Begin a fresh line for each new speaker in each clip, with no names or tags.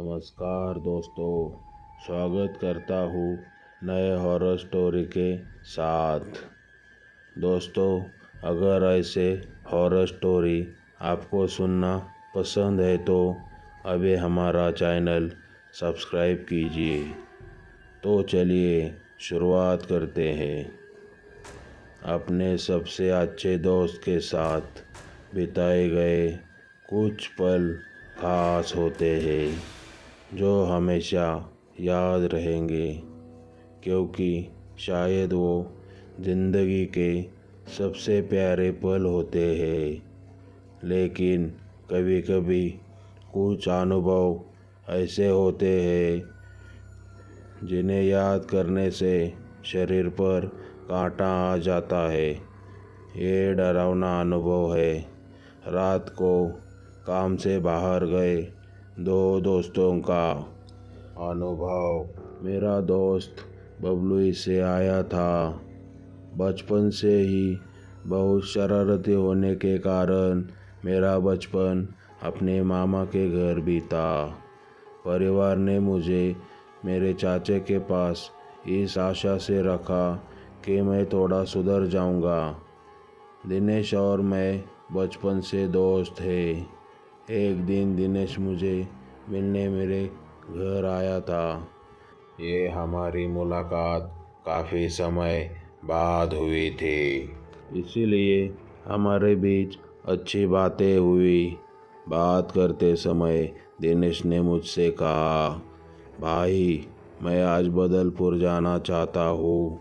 नमस्कार दोस्तों, स्वागत करता हूँ नए हॉरर स्टोरी के साथ। दोस्तों, अगर ऐसे हॉरर स्टोरी आपको सुनना पसंद है तो अभी हमारा चैनल सब्सक्राइब कीजिए। तो चलिए शुरुआत करते हैं। अपने सबसे अच्छे दोस्त के साथ बिताए गए कुछ पल खास होते हैं जो हमेशा याद रहेंगे, क्योंकि शायद वो ज़िंदगी के सबसे प्यारे पल होते हैं। लेकिन कभी कभी कुछ अनुभव ऐसे होते हैं जिन्हें याद करने से शरीर पर कांटा आ जाता है। ये डरावना अनुभव है रात को काम से बाहर गए दो दोस्तों का अनुभव। मेरा दोस्त बबलू से आया था। बचपन से ही बहुत शरारती होने के कारण मेरा बचपन अपने मामा के घर बीता। परिवार ने मुझे मेरे चाचे के पास इस आशा से रखा कि मैं थोड़ा सुधर जाऊंगा। दिनेश और मैं बचपन से दोस्त थे। एक दिन दिनेश मुझे मिलने मेरे घर आया था। ये हमारी मुलाकात काफ़ी समय बाद हुई थी, इसीलिए हमारे बीच अच्छी बातें हुई। बात करते समय दिनेश ने मुझसे कहा, भाई मैं आज बदलपुर जाना चाहता हूँ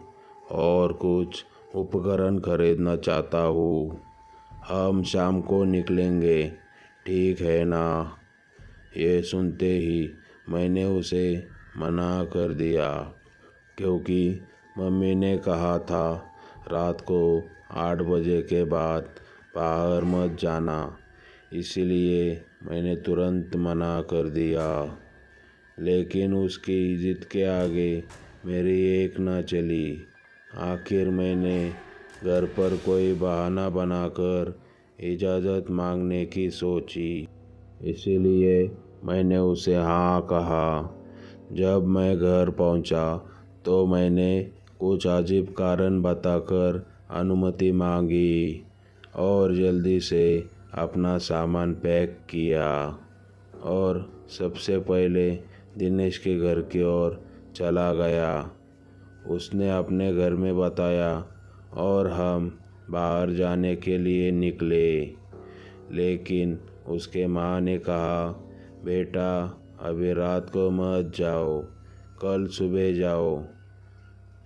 और कुछ उपकरण खरीदना चाहता हूँ। हम शाम को निकलेंगे, ठीक है ना? ये सुनते ही मैंने उसे मना कर दिया, क्योंकि मम्मी ने कहा था रात को 8 बजे के बाद बाहर मत जाना। इसीलिए मैंने तुरंत मना कर दिया। लेकिन उसकी जिद के आगे मेरी एक न चली। आखिर मैंने घर पर कोई बहाना बनाकर इजाज़त मांगने की सोची। इसीलिए मैंने उसे हाँ कहा। जब मैं घर पहुंचा तो मैंने कुछ अजीब कारण बताकर अनुमति मांगी और जल्दी से अपना सामान पैक किया और सबसे पहले दिनेश के घर की ओर चला गया। उसने अपने घर में बताया और हम बाहर जाने के लिए निकले। लेकिन उसके माँ ने कहा, बेटा अभी रात को मत जाओ, कल सुबह जाओ।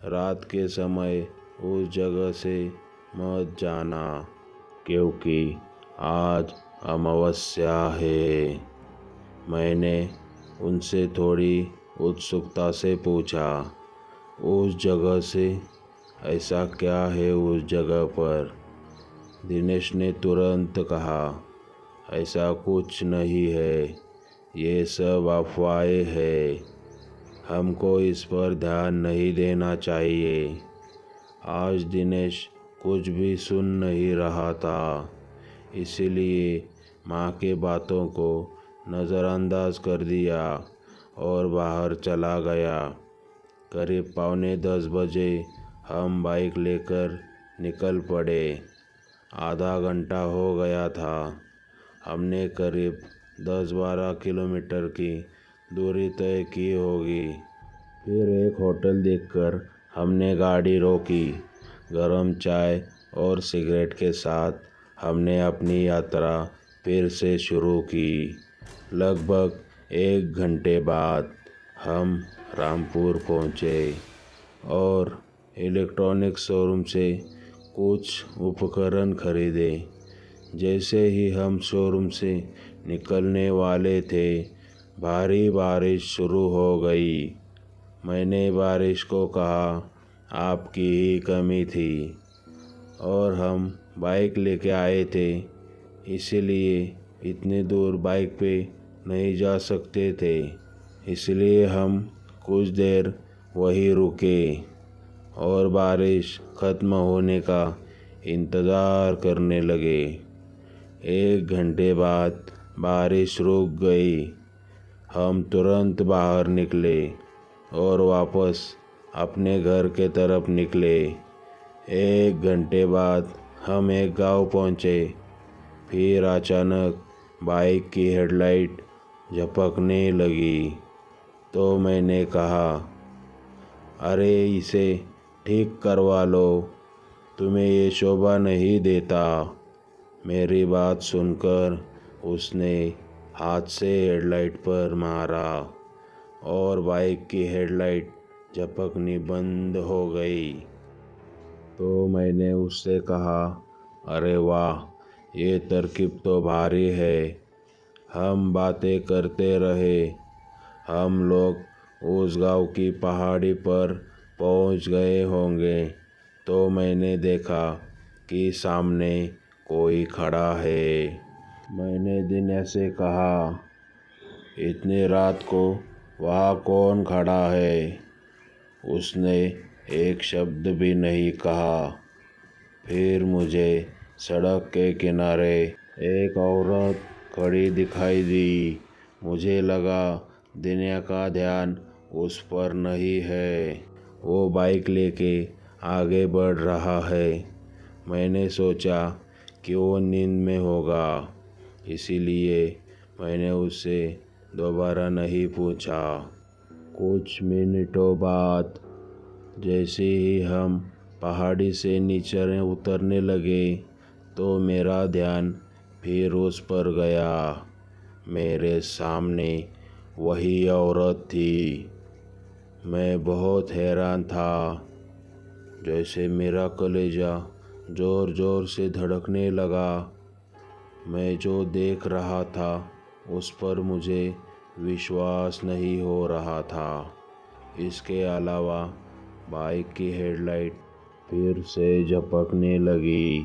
रात के समय उस जगह से मत जाना, क्योंकि आज अमावस्या है। मैंने उनसे थोड़ी उत्सुकता से पूछा, उस जगह से ऐसा क्या है उस जगह पर? दिनेश ने तुरंत कहा, ऐसा कुछ नहीं है, ये सब अफवाहें हैं। हमको इस पर ध्यान नहीं देना चाहिए। आज दिनेश कुछ भी सुन नहीं रहा था, इसीलिए माँ के बातों को नज़रअंदाज कर दिया और बाहर चला गया। करीब 9:45 बजे हम बाइक लेकर निकल पड़े। आधा घंटा हो गया था। हमने करीब 10-12 किलोमीटर की दूरी तय की होगी। फिर एक होटल देखकर हमने गाड़ी रोकी। गरम चाय और सिगरेट के साथ हमने अपनी यात्रा फिर से शुरू की। लगभग 1 घंटे बाद हम रामपुर पहुँचे और इलेक्ट्रॉनिक शोरूम से कुछ उपकरण खरीदे। जैसे ही हम शोरूम से निकलने वाले थे, भारी बारिश शुरू हो गई। मैंने बारिश को कहा, आपकी ही कमी थी और हम बाइक लेके आए थे, इसीलिए इतनी दूर बाइक पे नहीं जा सकते थे। इसलिए हम कुछ देर वहीं रुके और बारिश ख़त्म होने का इंतज़ार करने लगे। 1 घंटे बाद बारिश रुक गई। हम तुरंत बाहर निकले और वापस अपने घर के तरफ निकले। 1 घंटे बाद हम एक गांव पहुंचे। फिर अचानक बाइक की हेडलाइट झपकने लगी तो मैंने कहा, अरे इसे ठीक करवा लो, तुम्हें ये शोभा नहीं देता। मेरी बात सुनकर उसने हाथ से हेडलाइट पर मारा और बाइक की हेडलाइट झपकनी बंद हो गई। तो मैंने उससे कहा, अरे वाह, ये तरकीब तो भारी है। हम बातें करते रहे। हम लोग उस गांव की पहाड़ी पर पहुंच गए होंगे तो मैंने देखा कि सामने कोई खड़ा है। मैंने दिने से कहा, इतनी रात को वहाँ कौन खड़ा है? उसने एक शब्द भी नहीं कहा। फिर मुझे सड़क के किनारे एक औरत खड़ी दिखाई दी। मुझे लगा दुनिया का ध्यान उस पर नहीं है। वो बाइक लेके आगे बढ़ रहा है। मैंने सोचा कि वो नींद में होगा, इसीलिए मैंने उससे दोबारा नहीं पूछा। कुछ मिनटों बाद जैसे ही हम पहाड़ी से नीचे उतरने लगे तो मेरा ध्यान फिर उस पर गया। मेरे सामने वही औरत थी। मैं बहुत हैरान था। जैसे मेरा कलेजा ज़ोर ज़ोर से धड़कने लगा। मैं जो देख रहा था उस पर मुझे विश्वास नहीं हो रहा था। इसके अलावा बाइक की हेडलाइट फिर से झपकने लगी।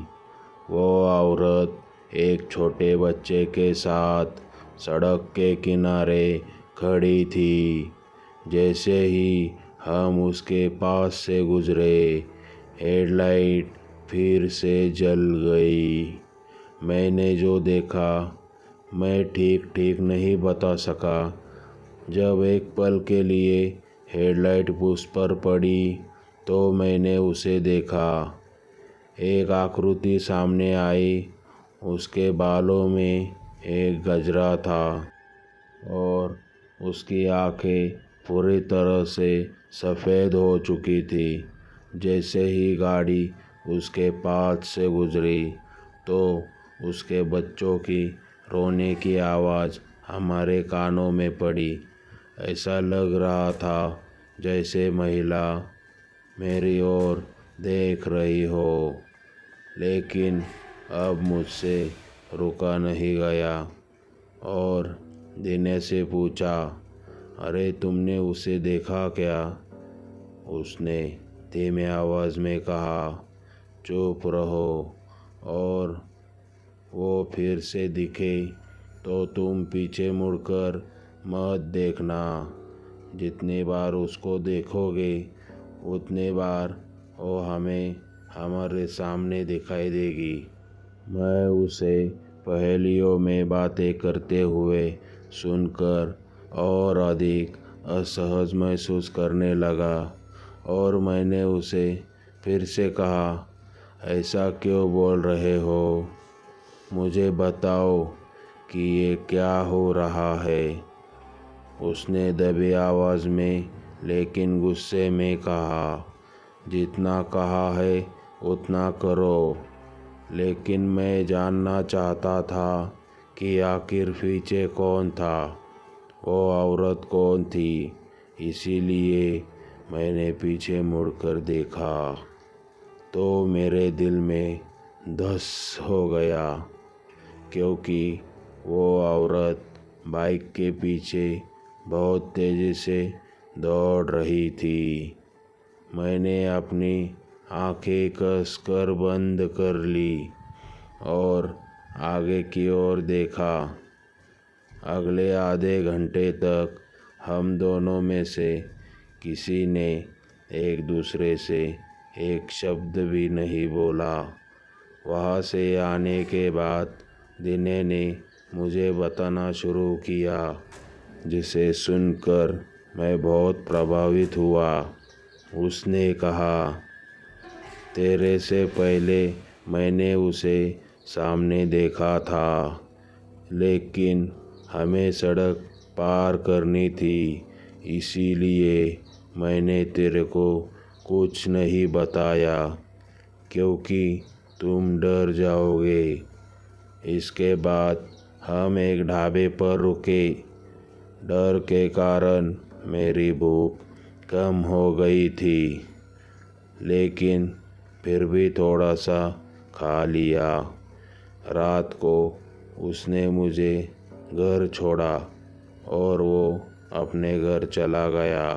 वो औरत एक छोटे बच्चे के साथ सड़क के किनारे खड़ी थी। जैसे ही हम उसके पास से गुजरे, हेडलाइट फिर से जल गई। मैंने जो देखा मैं ठीक नहीं बता सका। जब एक पल के लिए हेडलाइट उस पर पड़ी तो मैंने उसे देखा। एक आकृति सामने आई। उसके बालों में एक गजरा था और उसकी आंखें पूरी तरह से सफ़ेद हो चुकी थी। जैसे ही गाड़ी उसके पास से गुजरी तो उसके बच्चों की रोने की आवाज़ हमारे कानों में पड़ी। ऐसा लग रहा था जैसे महिला मेरी ओर देख रही हो, लेकिन अब मुझसे रुका नहीं गया और दिने से पूछा, अरे तुमने उसे देखा क्या? उसने धीमे आवाज़ में कहा, चुप रहो और वो फिर से दिखे तो तुम पीछे मुड़कर मत देखना। जितनी बार उसको देखोगे उतने बार वो हमें हमारे सामने दिखाई देगी। मैं उसे पहेलियों में बातें करते हुए सुनकर और अधिक असहज महसूस करने लगा और मैंने उसे फिर से कहा, ऐसा क्यों बोल रहे हो? मुझे बताओ कि ये क्या हो रहा है। उसने दबी आवाज़ में लेकिन गुस्से में कहा, जितना कहा है उतना करो। लेकिन मैं जानना चाहता था कि आखिर पीछे कौन था, वो औरत कौन थी। इसीलिए मैंने पीछे मुड़कर देखा तो मेरे दिल में धस हो गया, क्योंकि वो औरत बाइक के पीछे बहुत तेज़ी से दौड़ रही थी। मैंने अपनी आंखें कसकर बंद कर ली और आगे की ओर देखा। अगले आधे घंटे तक हम दोनों में से किसी ने एक दूसरे से एक शब्द भी नहीं बोला। वहाँ से आने के बाद दिने ने मुझे बताना शुरू किया जिसे सुनकर मैं बहुत प्रभावित हुआ। उसने कहा, तेरे से पहले मैंने उसे सामने देखा था, लेकिन हमें सड़क पार करनी थी, इसीलिए मैंने तेरे को कुछ नहीं बताया, क्योंकि तुम डर जाओगे। इसके बाद हम एक ढाबे पर रुके। डर के कारण मेरी भूख कम हो गई थी, लेकिन फिर भी थोड़ा सा खा लिया। रात को उसने मुझे घर छोड़ा और वो अपने घर चला गया।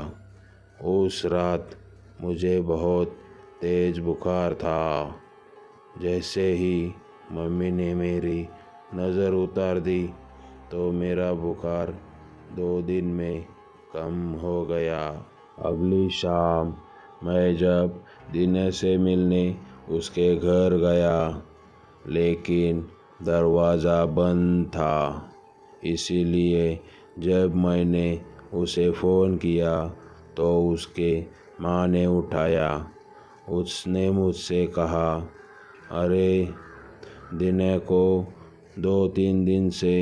उस रात मुझे बहुत तेज़ बुखार था। जैसे ही मम्मी ने मेरी नज़र उतार दी तो मेरा बुखार 2 दिन में कम हो गया। अगली शाम मैं जब दिने से मिलने उसके घर गया, लेकिन दरवाज़ा बंद था। इसीलिए जब मैंने उसे फ़ोन किया तो उसके माँ ने उठाया। उसने मुझसे कहा, अरे, दिने को 2-3 दिन से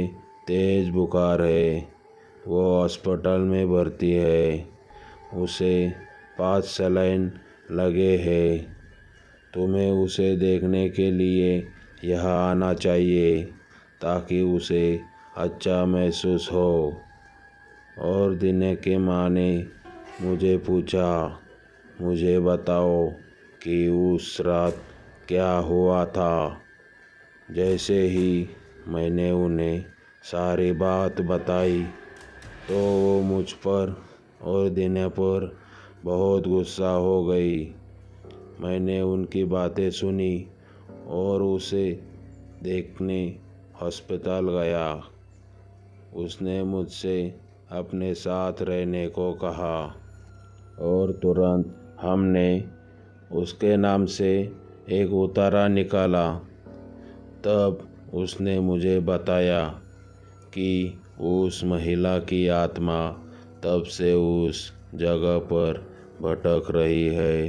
तेज़ बुखार है, वो हॉस्पिटल में भर्ती है, उसे 5 सलाइन लगे हैं। तुम्हें उसे देखने के लिए यहाँ आना चाहिए, ताकि उसे अच्छा महसूस हो। और दिने के माँ ने मुझे पूछा, मुझे बताओ कि उस रात क्या हुआ था। जैसे ही मैंने उन्हें सारी बात बताई तो वो मुझ पर और दिने पर बहुत गुस्सा हो गई। मैंने उनकी बातें सुनी और उसे देखने अस्पताल गया। उसने मुझसे अपने साथ रहने को कहा और तुरंत हमने उसके नाम से एक उतारा निकाला। तब उसने मुझे बताया कि उस महिला की आत्मा तब से उस जगह पर भटक रही है।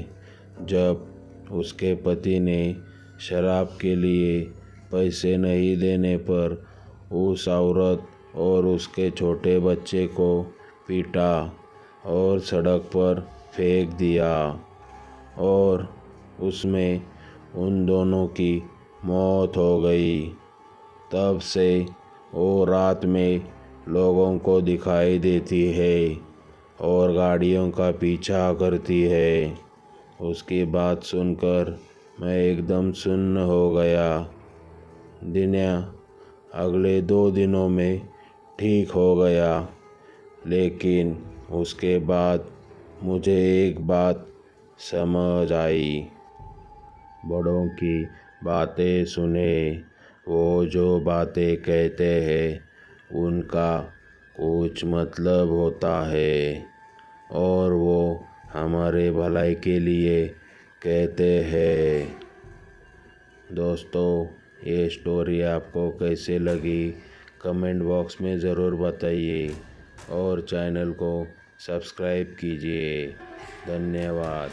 जब उसके पति ने शराब के लिए पैसे नहीं देने पर उस औरत और उसके छोटे बच्चे को पीटा और सड़क पर फेंक दिया, और उसमें उन दोनों की मौत हो गई। तब से वो रात में लोगों को दिखाई देती है और गाड़ियों का पीछा करती है। उसकी बात सुनकर मैं एकदम सुन्न हो गया। दिन्या अगले 2 दिनों में ठीक हो गया, लेकिन उसके बाद मुझे एक बात समझ आई। बड़ों की बातें सुने, वो जो बातें कहते हैं उनका कुछ मतलब होता है, और वो हमारे भलाई के लिए कहते हैं। दोस्तों, ये स्टोरी आपको कैसे लगी कमेंट बॉक्स में ज़रूर बताइए और चैनल को सब्सक्राइब कीजिए। धन्यवाद।